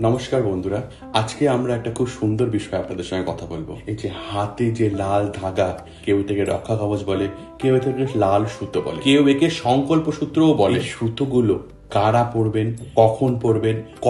নমস্কার বন্ধুরা, আজকে আমরা একটা খুব সুন্দর বিষয় আপনাদের সঙ্গে কথা বলবো। এই যে হাতে যে লাল ধাগা, কেউ এটাকে রক্ষা কবচ বলে, কেউ এটাকে লাল সুতো বলে, কেউ একে সংকল্প সূত্রও বলে। সুতোগুলো কারা পরবেন,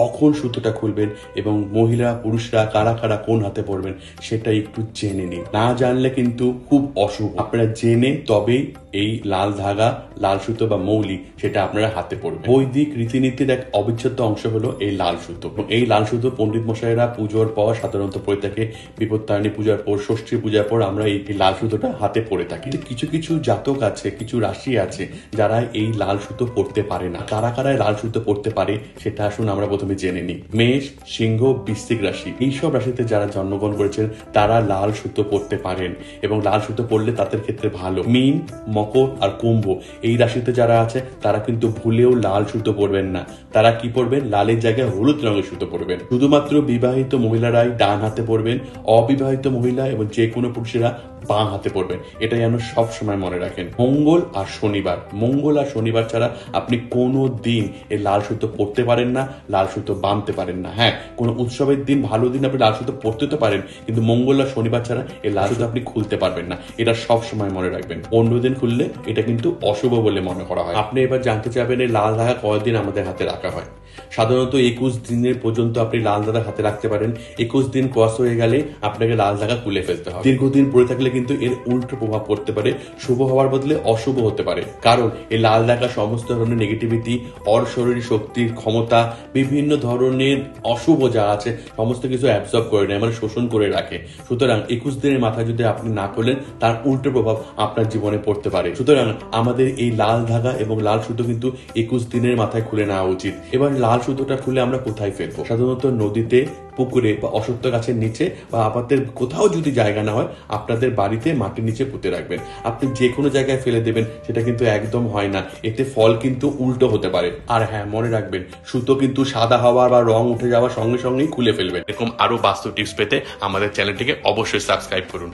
কখন সুতোটা খুলবেন এবং মহিলা পুরুষরা কারা কারা কোন হাতে পরবেন সেটা একটু জেনে নিন। না জানলে কিন্তু খুব অশুভ। আপনারা জেনে তবেই এই লাল ধাগা, লাল সুতো বা মৌলি সেটা আপনারা হাতে পরবেন। বৈদিক রীতিনীতির এক অবিচ্ছেদ্য অংশ হলো এই লাল সুতো। এই লাল সুতো পণ্ডিত মশাইরা পুজোর পর সাধারণত পরে থাকে। বিপত্তারিণী পূজার পর, ষষ্ঠী পূজার পর আমরা এই লাল সুতোটা হাতে পরে থাকি। কিন্তু কিছু কিছু জাতক আছে, কিছু রাশি আছে যারা এই লাল সুতো পরতে পারে না। কারা কারা লাল সুতো পরতে পারে সেটা আসুন আমরা প্রথমে জেনে নিই। মেষ, সিংহ, বৃশ্চিক রাশি, এইসব রাশিতে যারা জন্মগ্রহণ করেছেন তারা লাল সুতো পরতে পারেন এবং লাল সুতো পরলে তাদের ক্ষেত্রে ভালো। মীন, মকর আর কুম্ভ এই রাশিতে যারা আছে তারা কিন্তু ভুলেও লাল সুতো পরবেন না। তারা কি পরবেন? লালের জায়গায় হলুদ রঙের সুতো পরবেন। শুধুমাত্র বিবাহিত মহিলারাই ডান হাতে পরবেন, অবিবাহিত মহিলা এবং যে কোনো পুরুষেরা বাঁ হাতে পরবেন। এটা যেন সব সময় মনে রাখেন। মঙ্গল আর শনিবার ছাড়া আপনি কোনো দিন এই লাল সুতো পরতে পারেন না, লাল সুতো বাঁধতে পারেন না। হ্যাঁ, কোনো উৎসবের দিন, ভালো দিন আপনি লাল সুতো পরতে তো পারেন, কিন্তু মঙ্গল আর শনিবার ছাড়া এই লাল সুতো আপনি খুলতে পারবেন না। এটা সব সময় মনে রাখবেন। অন্য দিন খুললে এটা কিন্তু অশুভ বলে মনে করা হয়। আপনি এবার জানতে চাইবেন এই লাল ধাগা কয়দিন আমাদের হাতে রাখা হয়। সাধারণত 21 দিনের পর্যন্ত আপনি লাল ধাগা হাতে রাখতে পারেন। 21 দিন ক্রস হয়ে গেলে আপনাকে লাল ধাগা খুলে ফেলতে হবে। দীর্ঘদিন পরে থাকলে কিন্তু এর উল্টো প্রভাব পড়তে পারে, শুভ হওয়ার বদলে অশুভ হতে পারে। কারণ এই লাল ধাগা সমস্ত ধরনের নেগেটিভিটি, অশরীরী শক্তির ক্ষমতা, বিভিন্ন ধরনের অশুভ যা আছে সমস্ত কিছু অ্যাবজর্ব করে নেয়, মানে শোষণ করে রাখে। সুতরাং 21 দিনের মাথায় যদি আপনি না খোলেন তার উল্টো প্রভাব আপনার জীবনে পড়তে পারে। সুতরাং আমাদের এই লাল ধাগা এবং লাল সুতো কিন্তু 21 দিনের মাথায় খুলে নেওয়া উচিত। এবার লাল সুতোটা খুলে আমরা কোথায় ফেলবো? সাধারণত নদীতে, পুকুরে বা অশ্বত্থ গাছের নিচে বা আপনাদের কোথাও যদি জায়গা না হয় আপনাদের বাড়িতে মাটির নিচে পুঁতে রাখবেন। আপনি যে কোনো জায়গায় ফেলে দেবেন সেটা কিন্তু একদম হয় না, এতে ফল কিন্তু উল্টো হতে পারে। আর হ্যাঁ, মনে রাখবেন সুতো কিন্তু সাদা হওয়ার বা রং উঠে যাওয়ার সঙ্গে সঙ্গেই খুলে ফেলবেন। এরকম আরো বাস্তু টিপস পেতে আমাদের চ্যানেলটিকে অবশ্যই সাবস্ক্রাইব করুন।